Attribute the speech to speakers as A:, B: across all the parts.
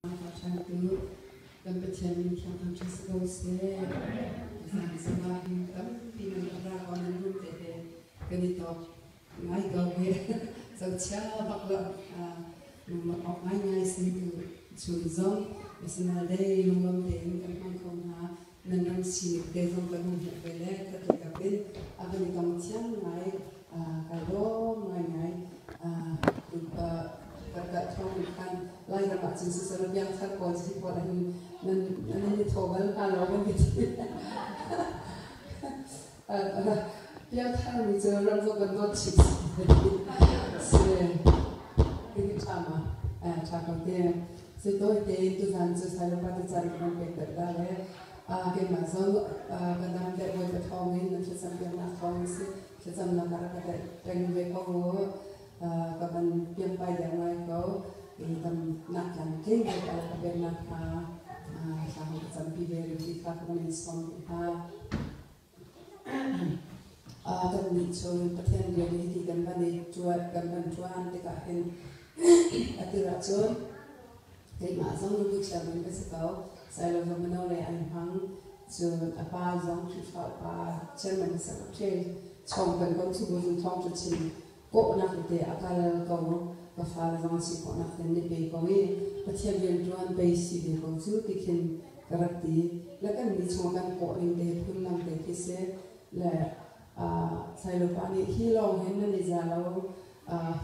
A: Thank dan berjalan yang kami selesai, dan semakin kami pindah ke Nung teh, kenito ngai gawe, sosial bakal nomor ngai sini sulzon, misalnya deh Nung teh kan kona nanam sini deh zon kan Nung bela ketika ben, apa ni kamu siang ngai kalau ngai Karena kan lain apa sih sesuatu yang saya posisi pada ini nanti coba kalau begitu dia tahu itu orang tu kan tu sih ini sama cakap dia setelah itu kan saya pada cari komputer dah ke masuk kadang dia buat performance nanti sampai nak performance saya nak kata pengen berkau kapan yang pada yang kau ini tam nak cantik kalau kapan nak sama sampai dari kita komunikasi kita dan itu perhatian dia di gambar cuan dekahin aturan jadi masam dulu saya bersekau saya lalu menolak Mang so apa zong kita apa cermin sekretari congkan kau tu bukan congkan sini kok nak itu akal kau kafal zaman si kok nak ini kau ini percaya juan besi deh kau tu bikin kerati, lakan ni cuma kan kok ini pun nak deh kisah, le saya lupa ni hilang hendak ni jalau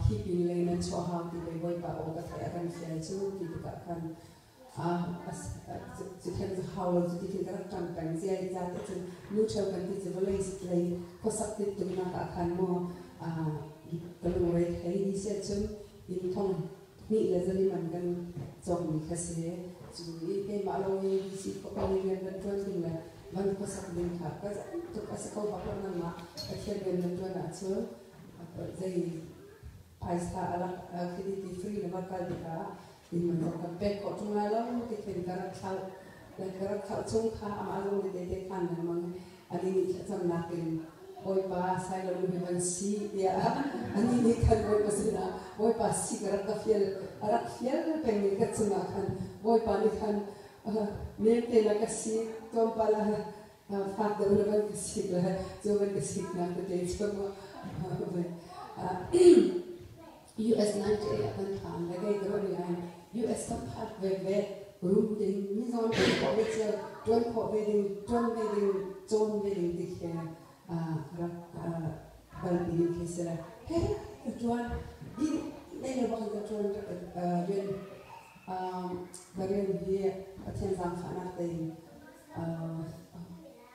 A: hipin lagi nanti soal di bawah pak orang kaya akan saya tu kita akan sekian hal jadi kita akan kan saya jadi tu lucu kan kita boleh setelah kau sakit tu nak akan mau kalau orang hari ini saya cuma ini thong ni lah jadi macam jom ni kasih jadi kayak malu ni si kau ni kan tuan tinggal mana kau sakit ni tak tu kasih kau bakal nama akhirnya tuan nak cuma jadi paisa alat kredit free nama kali kita ini macam pek kau tu malam kita garak kau dan garak kau cungka amalan ni dia kan memang ini kita nakin oi pa saya lalu memang si ya ini kan oi pasina oi pa si garak fiel pengen kecumakan oi pa ni kan nanti nak kasih tompala fakta memang kasih lah jangan kasih nak jadi semua US 98 akan kan lagi terus yang US tempat web rumding ni zon kau betul tuan wedding dikira kalau pilih kisah, tuan ini lepas tuan bagian dia perhatian sama nanti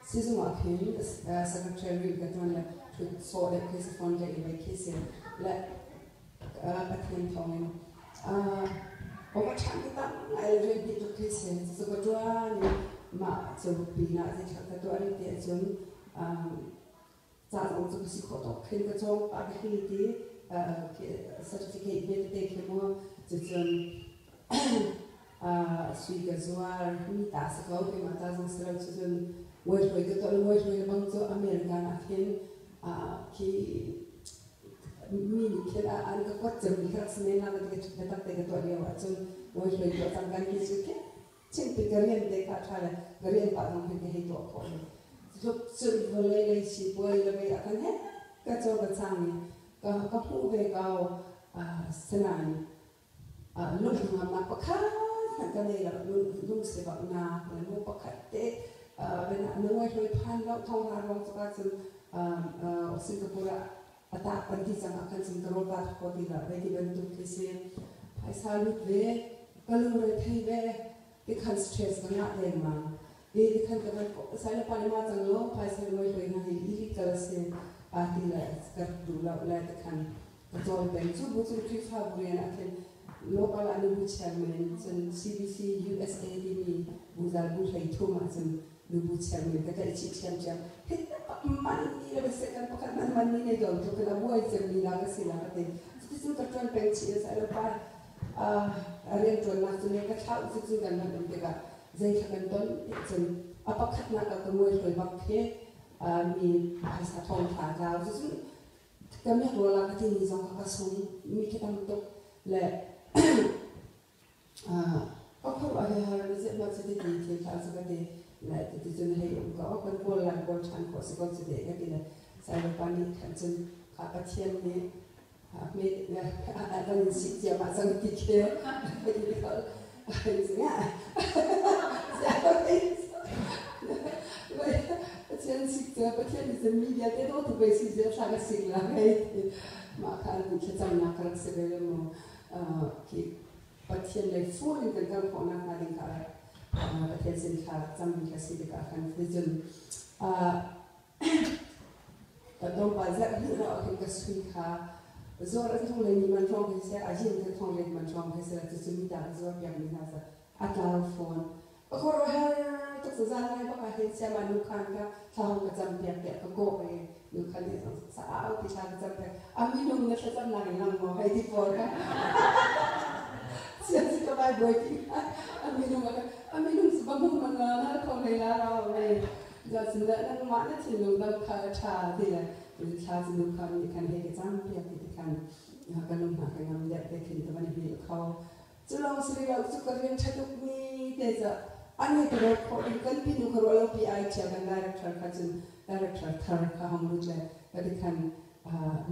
A: season akhir secretary tuan tu soal kisah fund jadi kisah le perhatian thawng orang kita ada di kisah sesuatu mak coba bina jadi tuan dia cuma Zaan untuk psikotok, kita coba pakai ini sertifikat BPT kemo, jadi suika zuar ni tak sekau kemo tak sesuatu jadi wajib kita bangsa Amerika akhir ki mini kita anda kuat jadi kita senang ada kita kita dia wajib kita tangkan kita cipta kalian dekat cara kalian patang kita itu apa sudah boleh si boleh lebih akan kacau kacang kau boleh kau senang lu nama pakai kan ni lah lu sebab nak lu pakai te benar lu boleh pan lu ThawngTha orang sekarang Singapura atas panti jangan akan singkarobat kau tidak bagi bentuk kisah pasal lu kalau mereka ikan stres banyak lemah ini kan saya paling macam lo pasal lo itu yang ini kelas parti lah sekarang dulu lah tekan betul betul betul kita boleh akan lokal anu chairman dan CBC USA ini bukan itu macam nubu chairman kita icip chairman kita mani lebih sekarang pekerjaan mani ni jauh tu kita buat jadi laga sila kita itu tertuan pensi saya lepas area tuan macam ni kita tahu itu kan macam kita Zai kakanton itu apa katna kakamui berbakhe mi bahasa ThawngTha jauh jadi kami rola kati ni zong kakasung mi kita untuk le Aku ayah rezeki macam itu di tempat seperti lah itu jenis yang kau kan bolan chan kau sekolah sedih kan tidak saya panik kan jen apa tiang ni kami ada sih dia macam fikir jadi kalau isinya siapa itu tiang sih apa tiang itu media itu tu besi dia sangat sih lah kayak makan kita nak kerja sebelum ki Patien lei full in kan ko na kading ka patien sin ka zambi ka si ka kan vision dom pa za ni ro ka sui ka zo ra thong le ni man thong ke se a jin ke thong le man thong ke se tu sumi da zo ya ni na sa atla phone ko ro ha to sa za na ba ka he se ma nu kan ka thong ka Cawnpiak ka ko ke nu kan ni sa a ki cha ka Cawnpiak a mi nu na sa sa na ni lang mo hai di for ka siapa kau buat ini? Aminum sebab mana kau helara away. Jadi sebenarnya mana cilung dalam cara dia, jadi cara cilung kami kan hege Cawnpiak kita kan, kalau nak kan dia dekin teman ibu kau, cilung seri lalu suka yang cakap ni desa, aneh kalau kau ikan pinu kalau PI jangan director kajen director thar kau hamurutlah, jadi kan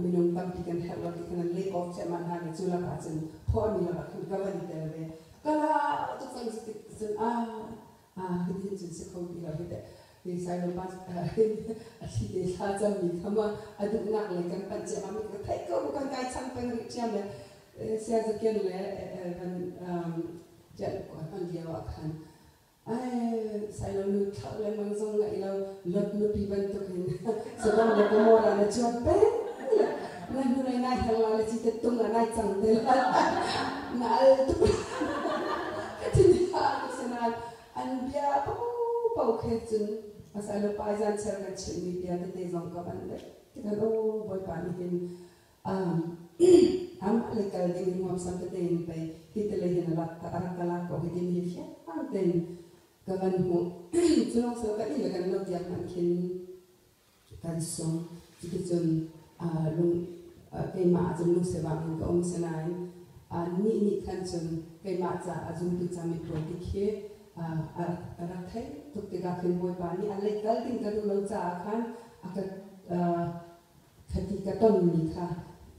A: minum tapi kan hello kan lay off zaman hari jual kajen. Puan ni lah kan kawan di dalam. Kalau tu kan sekitar kita jadi sekolah bila kita di saya lepas asyik di sahaja ni, kama aduk nak lekan panjang kami kata kau bukan kait sampai ngecam le, saya sekian le kan jadi kan dia wakan. Saya lalu tak le mangsung ngai lau lep lepi bentuk ini. Sebab le pemoran le jopen. Nah, mulai naik halal cita tunggu naik cangtel, naik tu, ketika senang, anbia pau kerjun, asal lepas jangan cerita cini dia tu zong kawan deh, kita tu boy panihin, lekal dengan muam sampai dengan bay, kita lehin alat alat kau kita ni dia, anten kawan mu, jenong sekali lekan lo dia makin kansong, kita jen lung cái mạ dân lúc sẽ vào những cái ông sẽ nói ni khăn chân cái mạ za dùng cái chăm mikro đi kia ra thấy tục cái gặp cái môi bà ni anh lấy cái tiếng cái lâu za khăn cái khati cái tôn ni kha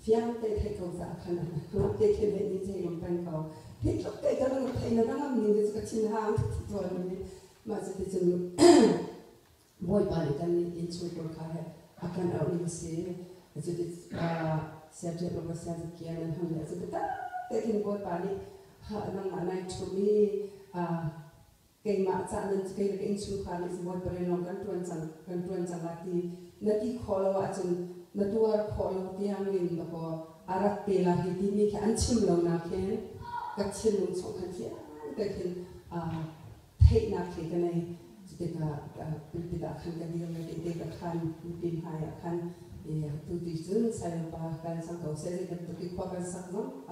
A: phiang tê thấy câu za khăn lúc tê khi lên đi chơi lòng bên cầu thì lúc tê cái lúc thấy nó đang làm những cái chuyện hàng rồi mà sẽ thì chân môi bà ni cái in chui câu kha hay akan ở đi xe jadi saya jadi orang saya sekian dan hamil sebentar tekin buat balik nang mana cumi kei macam dan kei kei insukan semua berenang kan tuan lagi nanti kalau acun natua kalau tiang ini bahwa arak pelah ini ke ancim lo naken kecil lo sokan dia tekin hei naken kan ni jadi tidak akan kami lagi tidak akan lebih haya akan tu tujuan saya bahkan sangkau saya jadi berkuah sakno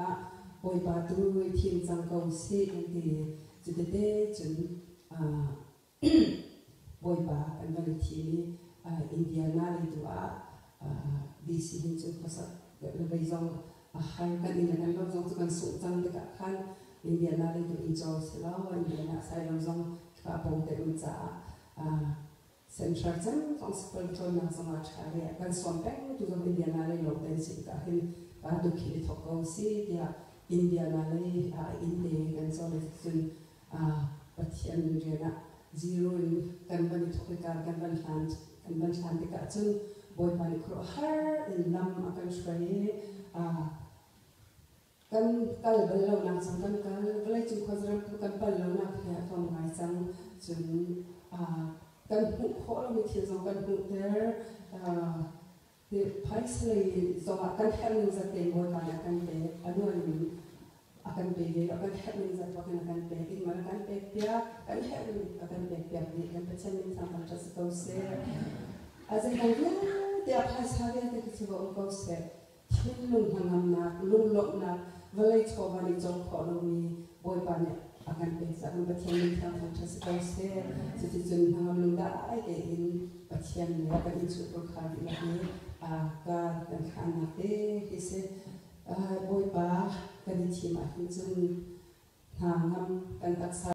A: boy batu tim sangkau si nanti jadi deh jen boy bah kan balik tim Indiana itu di sini jen kosak lebih zong hari kan ini kan lo zong tu kan sultan dekat kan Indiana itu hijau selalu Indiana saya zong kapong terunca Central Jam, sekolah yang sangat cari. Kan Cawnpiak tu kan Indiana le lo dan sih kahin pada kiri toko si dia Indiana le Indi kan so le sun patian dia nak zero kan bani toko kan bani hand dekat sun boy bani krohar lam akan sekali kan kalau belau nak sampai kan belai cuma khazran kan belau nak ya kamu macam sun kan kalau mikir kan there the price lagi so akan helping zaten boy mana akan be akan be helping zat akan be di mana akan be dia akan helping akan be dia kan macam ni sama macam kau share aja kan dia price hari ada kita kau share lung hangam nak lung lok nak belai coba ni jom kalau ni boy banyak akan bisa mempercayai tentang proses jadi jenah melunda aja ini percayai akan insur kali lagi agar dan anak deh isi boy bah kan dicima itu thang ngam kan tak